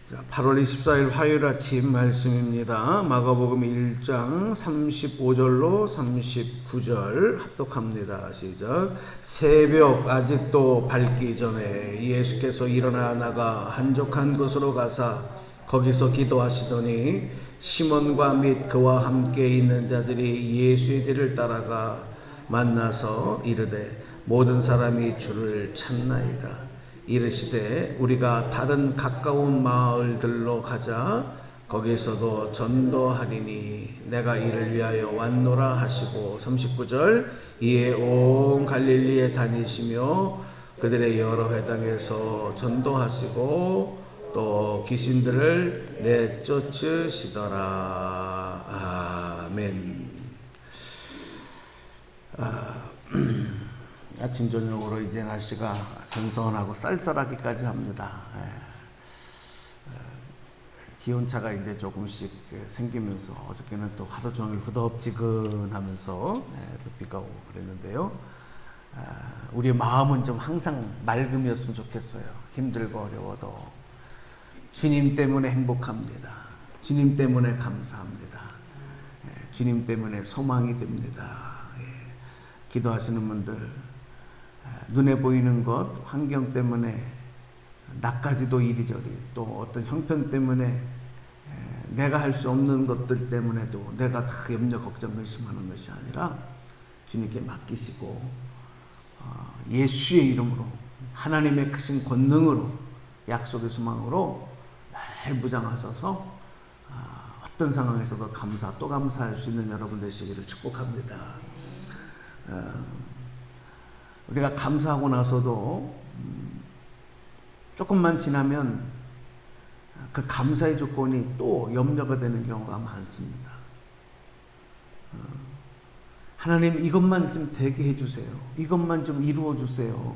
자, 8월 24일 화요일 아침 말씀입니다. 마가복음 1장 35절로 39절 합독합니다. 시작. 새벽 아직도 밝기 전에 예수께서 일어나 나가 한적한 곳으로 가사 거기서 기도하시더니 시몬과 및 그와 함께 있는 자들이 예수의 뒤를 따라가 만나서 이르되 모든 사람이 주를 찾나이다. 이르시되 우리가 다른 가까운 마을들로 가자. 거기서도 전도하리니 내가 이를 위하여 왔노라 하시고 39절 이에 온 갈릴리에 다니시며 그들의 여러 회당에서 전도하시고 또 귀신들을 내쫓으시더라. 아멘. 아침 저녁으로 이제 날씨가 선선하고 쌀쌀하기까지 합니다. 기온차가 이제 조금씩 생기면서 어저께는 또 하루 종일 후덥지근하면서 또 비가 오고 그랬는데요. 우리의 마음은 좀 항상 맑음이었으면 좋겠어요. 힘들고 어려워도 주님 때문에 행복합니다. 주님 때문에 감사합니다. 주님 때문에 소망이 됩니다. 기도하시는 분들 눈에 보이는 것, 환경 때문에 나까지도 이리저리 또 어떤 형편 때문에 내가 할 수 없는 것들 때문에도 내가 다 염려, 걱정, 의심하는 것이 아니라 주님께 맡기시고 예수의 이름으로 하나님의 크신 권능으로 약속의 소망으로 늘 무장하셔서 어떤 상황에서도 감사 또 감사할 수 있는 여러분 되시기를 축복합니다. 우리가 감사하고 나서도 조금만 지나면 그 감사의 조건이 또 염려가 되는 경우가 많습니다. 하나님 이것만 좀 되게 해주세요. 이것만 좀 이루어 주세요.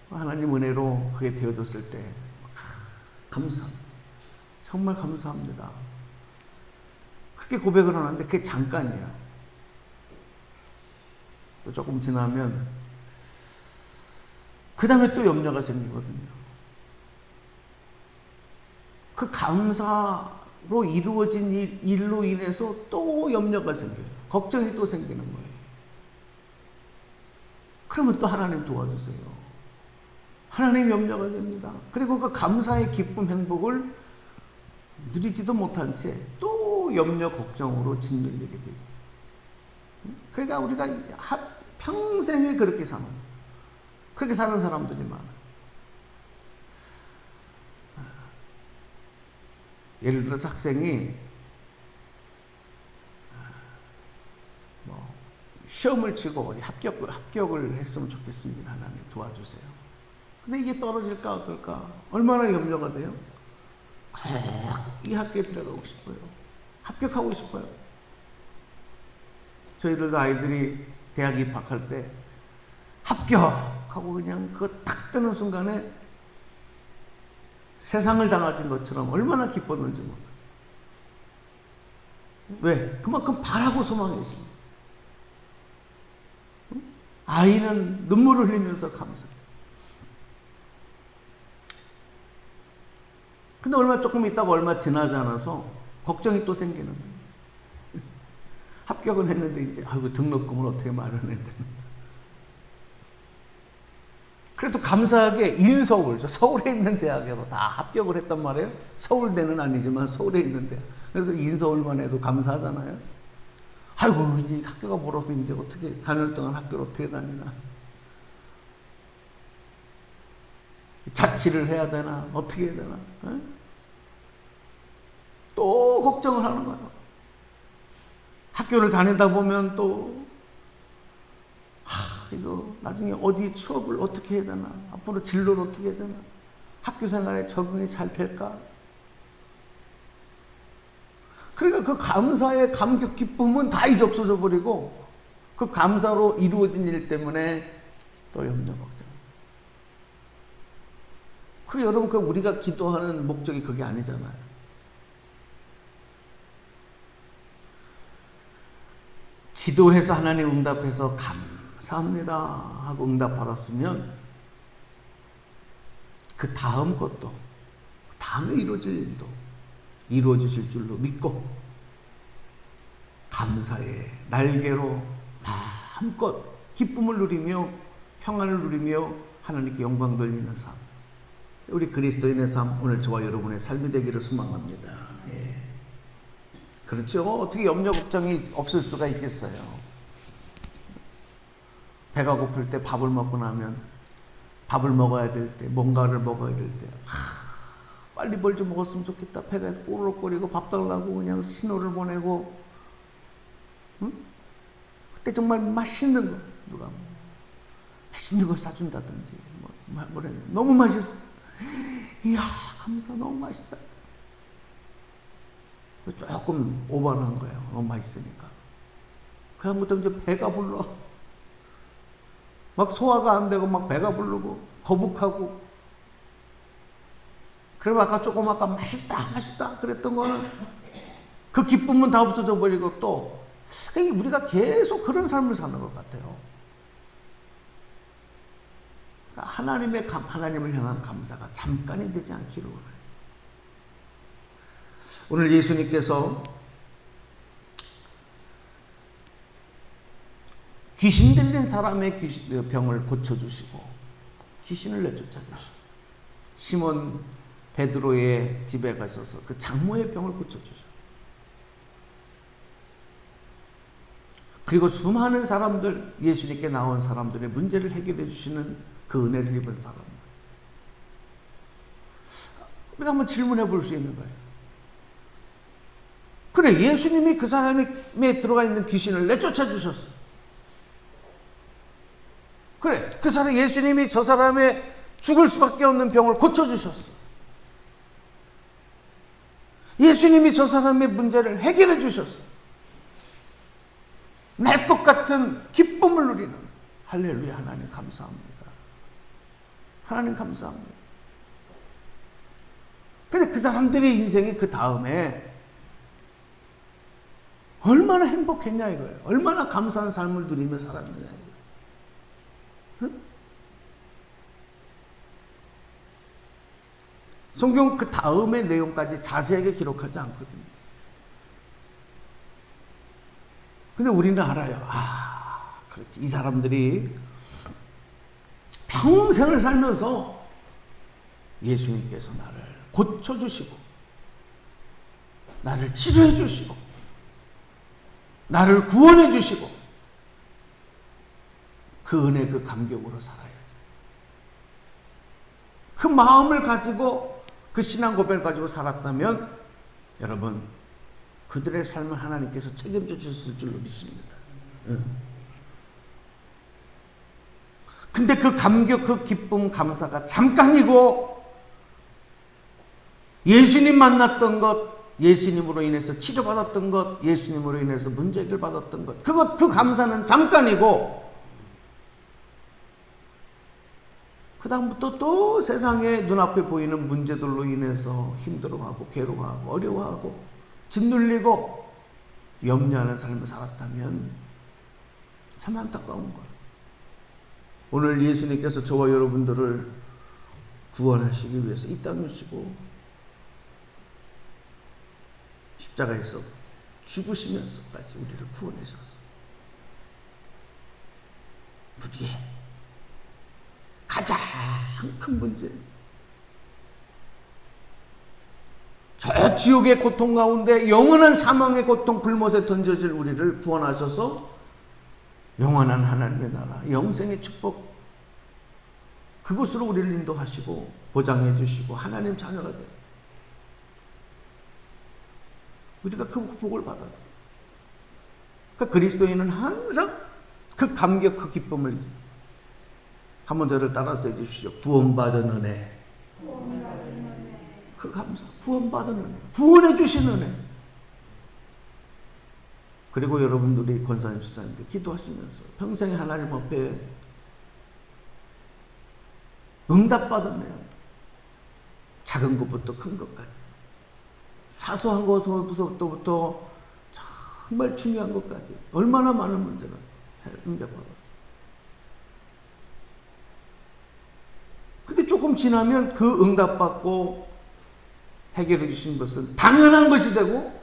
하나님 은혜로 그게 되어졌을 때 감사합니다. 정말 감사합니다. 그렇게 고백을 하는데 그게 잠깐이에요. 또 조금 지나면 그 다음에 또 염려가 생기거든요. 그 감사로 이루어진 일로 인해서 또 염려가 생겨요. 걱정이 또 생기는 거예요. 그러면 또 하나님 도와주세요. 하나님 염려가 됩니다. 그리고 그 감사의 기쁨, 행복을 누리지도 못한 채 또 염려, 걱정으로 짓눌리게 돼 있어요. 그러니까 우리가 평생에 그렇게 사는 거예요. 그렇게 사는 사람들이 많아요. 예를 들어서 학생이 시험을 치고 어디 합격을 했으면 좋겠습니다. 하나님 도와주세요. 근데 이게 떨어질까 어떨까 얼마나 염려가 돼요? 꼭 이 학교에 들어가고 싶어요. 합격하고 싶어요. 저희들도 아이들이 대학 입학할 때 합격하고 그냥 그거 탁 뜨는 순간에 세상을 당하신 것처럼 얼마나 기뻤는지 몰라요. 왜? 그만큼 바라고 소망이 있습니다. 아이는 눈물을 흘리면서 감사해요. 근데 얼마 조금 있다가 얼마 지나지 않아서 걱정이 또 생기는 거예요. 합격은 했는데 이제 아이고 등록금을 어떻게 마련해야 되나. 그래도 감사하게 인서울, 서울에 있는 대학으로 다 합격을 했단 말이에요. 서울대는 아니지만 서울에 있는 대학. 그래서 인서울만 해도 감사하잖아요. 아이고 이제 학교가 멀어서 이제 어떻게 4년 동안 학교를 어떻게 다니나. 자취를 해야 되나 어떻게 해야 되나. 또 걱정을 하는 거예요. 학교를 다니다 보면 또 이거 나중에 어디 취업을 어떻게 해야 되나, 앞으로 진로를 어떻게 해야 되나, 학교 생활에 적응이 잘 될까. 그러니까 그 감사의 감격 기쁨은 다 이제 없어져 버리고 그 감사로 이루어진 일 때문에 또 염려 걱정. 여러분 우리가 기도하는 목적이 그게 아니잖아요. 기도해서 하나님 응답해서 감사합니다 하고 응답 받았으면 그 다음 것도 마음에 이루어질 일도 이루어지실 줄로 믿고 감사의 날개로 마음껏 기쁨을 누리며 평안을 누리며 하나님께 영광 돌리는 삶, 우리 그리스도인의 삶, 오늘 저와 여러분의 삶이 되기를 소망합니다. 예. 그렇죠. 어떻게 염려 걱정이 없을 수가 있겠어요. 배가 고플 때 밥을 먹고 나면 밥을 먹어야 될 때, 뭔가를 먹어야 될 때, 빨리 뭘 좀 먹었으면 좋겠다. 배가 꼬르륵거리고 밥 달라고 그냥 신호를 보내고, 응? 그때 정말 맛있는 거, 누가 맛있는 걸 사준다든지, 너무 맛있어. 이야, 감사, 너무 맛있다. 조금 오버를 한 거예요. 너무 맛있으니까. 그다음부터 이제 배가 불러. 막 소화가 안 되고 막 배가 부르고 거북하고. 그리고 아까 맛있다 그랬던 거는 그 기쁨은 다 없어져 버리고 또 우리가 계속 그런 삶을 사는 것 같아요. 그러니까 하나님을 향한 감사가 잠깐이 되지 않기를 원해요. 오늘 예수님께서 귀신 들린 사람의 병을 고쳐주시고 귀신을 내쫓아주시고 시몬 베드로의 집에 가셔서 그 장모의 병을 고쳐주시고 그리고 수많은 사람들, 예수님께 나온 사람들의 문제를 해결해 주시는 그 은혜를 입은 사람들, 우리가 한번 질문해 볼 수 있는 거예요. 그래, 예수님이 그 사람에 들어가 있는 귀신을 내쫓아 주셨어. 그래, 그 사람, 예수님이 저 사람의 죽을 수밖에 없는 병을 고쳐주셨어. 예수님이 저 사람의 문제를 해결해 주셨어. 날 것 같은 기쁨을 누리는, 할렐루야, 하나님 감사합니다. 하나님 감사합니다. 근데 그 사람들의 인생이 그 다음에 얼마나 행복했냐 이거예요. 얼마나 감사한 삶을 누리며 살았느냐 이거예요. 응? 성경 그 다음의 내용까지 자세하게 기록하지 않거든요. 근데 우리는 알아요. 그렇지. 이 사람들이 평생을 살면서 예수님께서 나를 고쳐주시고 나를 치료해 주시고 나를 구원해 주시고 그 은혜, 그 감격으로 살아야지. 그 마음을 가지고 그 신앙 고백을 가지고 살았다면 여러분 그들의 삶을 하나님께서 책임져 주실 줄로 믿습니다. 근데 그 감격, 그 기쁨, 감사가 잠깐이고 예수님 만났던 것, 예수님으로 인해서 치료받았던 것, 예수님으로 인해서 문제 해결 받았던 것, 그 감사는 잠깐이고 그 다음부터 또 세상에 눈앞에 보이는 문제들로 인해서 힘들어하고 괴로워하고 어려워하고 짓눌리고 염려하는 삶을 살았다면 참 안타까운 거예요. 오늘 예수님께서 저와 여러분들을 구원하시기 위해서 이 땅에 오시고 십자가에서 죽으시면서까지 우리를 구원하셨어요. 우리의 가장 큰 문제, 저 지옥의 고통 가운데 영원한 사망의 고통 불못에 던져질 우리를 구원하셔서 영원한 하나님의 나라, 영생의 축복, 그곳으로 우리를 인도하시고 보장해 주시고 하나님 자녀가 돼요. 우리가 그 복을 받았어요. 그러니까 그리스도인은 항상 그 감격, 그 기쁨을 한번 저를 따라서 해주시죠. 구원받은 은혜. 그 감사, 구원받은 은혜, 구원해 주신 은혜. 그리고 여러분들이 권사님, 집사님들 기도하시면서 평생 하나님 앞에 응답받은 내용, 작은 것부터 큰 것까지, 사소한 것부터 정말 중요한 것까지 얼마나 많은 문제를 응답받았어요. 근데 조금 지나면 그 응답받고 해결해 주신 것은 당연한 것이 되고,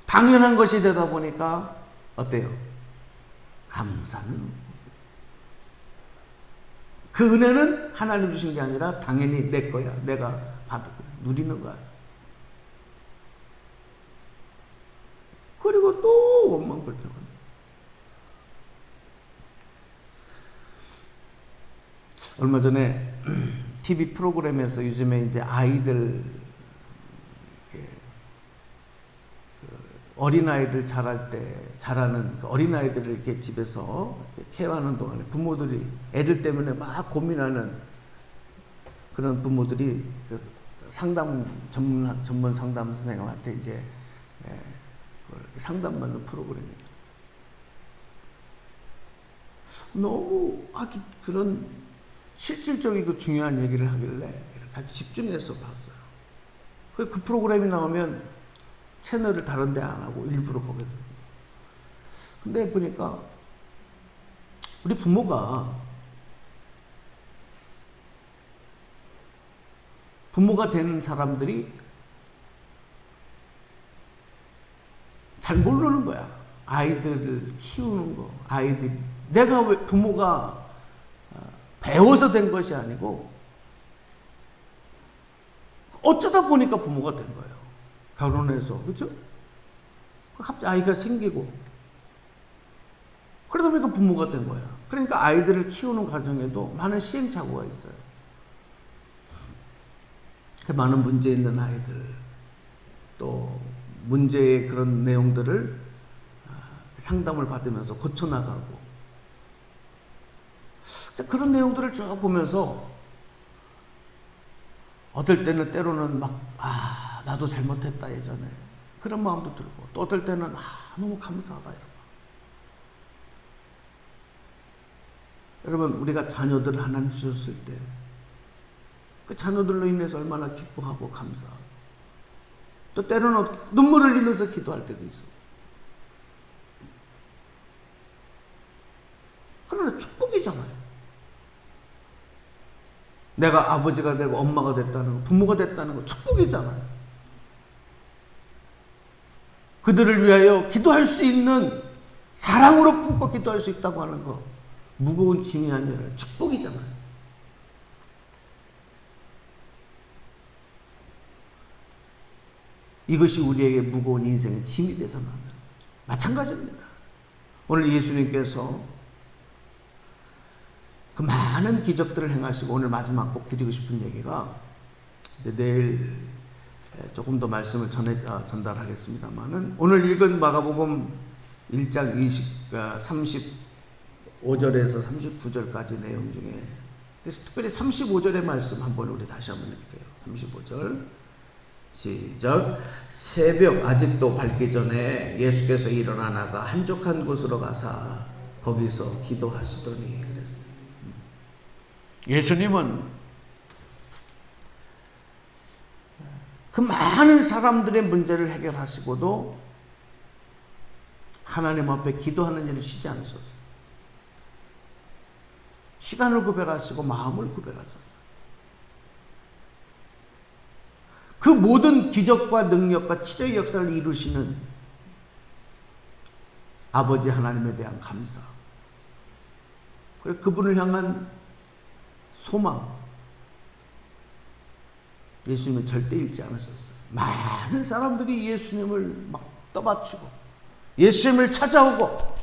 당연한 것이 되다 보니까 어때요? 감사는. 그 은혜는 하나님 주신 게 아니라 당연히 내 거야. 내가 받고 누리는 거야. 그리고 또 원망 불평. 얼마 전에 TV 프로그램에서 요즘에 이제 아이들, 어린아이들 자라는 어린아이들을 이렇게 집에서 이렇게 케어하는 동안에 부모들이 애들 때문에 막 고민하는 그런 부모들이 그 전문 상담 선생님한테 이제 상담받는 프로그램입니다. 너무 아주 그런 실질적이고 중요한 얘기를 하길래 아주 집중해서 봤어요. 그 프로그램이 나오면 채널을 다른 데 안 하고 일부러 거기서. 근데 보니까 우리 부모가 되는 사람들이 잘 모르는 거야. 아이들을 키우는 거. 내가 왜 부모가 배워서 된 것이 아니고 어쩌다 보니까 부모가 된 거예요. 결혼해서. 그렇죠? 갑자기 아이가 생기고 그러다 보니까 부모가 된 거야. 그러니까 아이들을 키우는 과정에도 많은 시행착오가 있어요. 많은 문제 있는 아이들, 또 문제의 그런 내용들을 상담을 받으면서 고쳐나가고, 그런 내용들을 쭉 보면서 어떨 때는 때로는 나도 잘못했다 예전에 그런 마음도 들고, 또 어떨 때는 너무 감사하다 이런 마음. 여러분, 우리가 자녀들을 하나님 주셨을 때 그 자녀들로 인해서 얼마나 기뻐하고 감사하고, 또 때로는 눈물을 흘리면서 기도할 때도 있어. 그러나 축복이잖아요. 내가 아버지가 되고 엄마가 됐다는 거, 부모가 됐다는 거 축복이잖아요. 그들을 위하여 기도할 수 있는, 사랑으로 품고 기도할 수 있다고 하는 거, 무거운 짐이 아니라 축복이잖아요. 이것이 우리에게 무거운 인생의 짐이 되서는 안 되는 거죠. 마찬가지입니다. 오늘 예수님께서 그 많은 기적들을 행하시고, 오늘 마지막 꼭 드리고 싶은 얘기가, 이제 내일 조금 더 말씀을 전달하겠습니다만은, 오늘 읽은 마가복음 1장 35절에서 39절까지 내용 중에 특별히 35절의 말씀 한번 우리 다시 한번 읽을게요. 35절 시작. 새벽 아직도 밝기 전에 예수께서 일어나 나가 한적한 곳으로 가사 거기서 기도하시더니 그랬어요. 예수님은 그 많은 사람들의 문제를 해결하시고도 하나님 앞에 기도하는 일을 쉬지 않으셨어요. 시간을 구별하시고 마음을 구별하셨어요. 그 모든 기적과 능력과 치료의 역사를 이루시는 아버지 하나님에 대한 감사, 그리고 그분을 향한 소망, 예수님은 절대 잃지 않으셨어요. 많은 사람들이 예수님을 막 떠받치고 예수님을 찾아오고,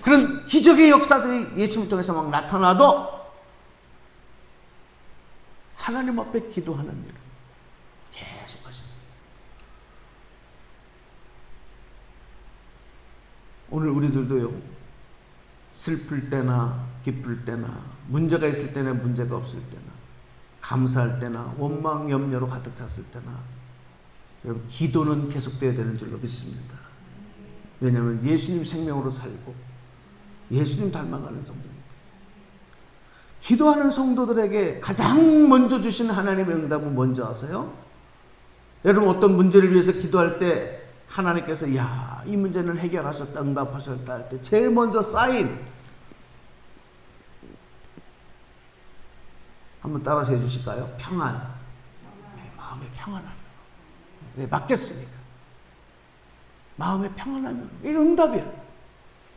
그런 기적의 역사들이 예수님을 통해서 막 나타나도 하나님 앞에 기도하는 일을 계속 하십니다. 오늘 우리들도요, 슬플 때나 기쁠 때나, 문제가 있을 때나 문제가 없을 때나, 감사할 때나 원망 염려로 가득 찼을 때나, 여러분, 기도는 계속되어야 되는 줄로 믿습니다. 왜냐하면 예수님 생명으로 살고 예수님 닮아가는 성도입니다. 기도하는 성도들에게 가장 먼저 주시는 하나님의 응답은 뭔지 아세요? 여러분, 어떤 문제를 위해서 기도할 때 하나님께서 이 문제는 해결하셨다, 응답하셨다 할 때 제일 먼저 사인, 한번 따라서 해주실까요? 평안. 네, 마음의 평안함. 네, 맡겼으니까. 마음의 평안함. 이게 응답이야.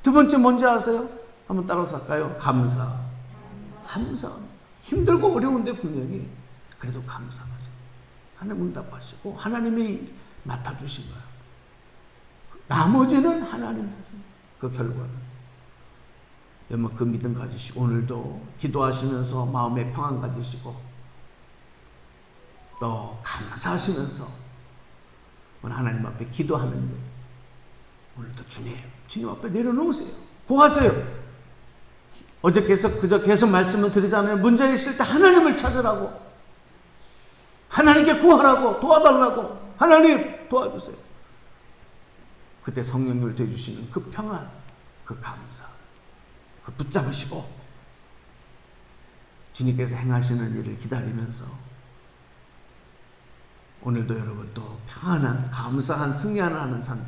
두 번째 뭔지 아세요? 한번 따라서 할까요? 감사. 감사. 힘들고 어려운데 분명히 그래도 감사하죠. 하나님 응답하시고 하나님이 맡아주신 거야. 나머지는 하나님이 하세요. 그 결과는. 여러분 그 믿음 가지시고 오늘도 기도하시면서 마음의 평안 가지시고 또 감사하시면서 오늘 하나님 앞에 기도하는 일 오늘도 주님 앞에 내려놓으세요. 구하세요. 어제 그저 계속 말씀을 드리잖아요. 문제 있을 때 하나님을 찾으라고, 하나님께 구하라고, 도와달라고. 하나님 도와주세요. 그때 성령님을 대주시는 그 평안, 그 감사, 그 붙잡으시고 주님께서 행하시는 일을 기다리면서 오늘도 여러분 또 평안한, 감사한, 승리하는 삶,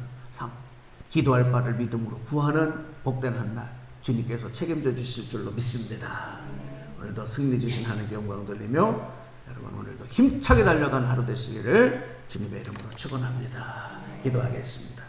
기도할 바를 믿음으로 구하는 복된 한 날 주님께서 책임져 주실 줄로 믿습니다. 오늘도 승리 주신 하나님께 영광 돌리며 여러분 오늘도 힘차게 달려가는 하루 되시기를 주님의 이름으로 축원합니다. 기도하겠습니다.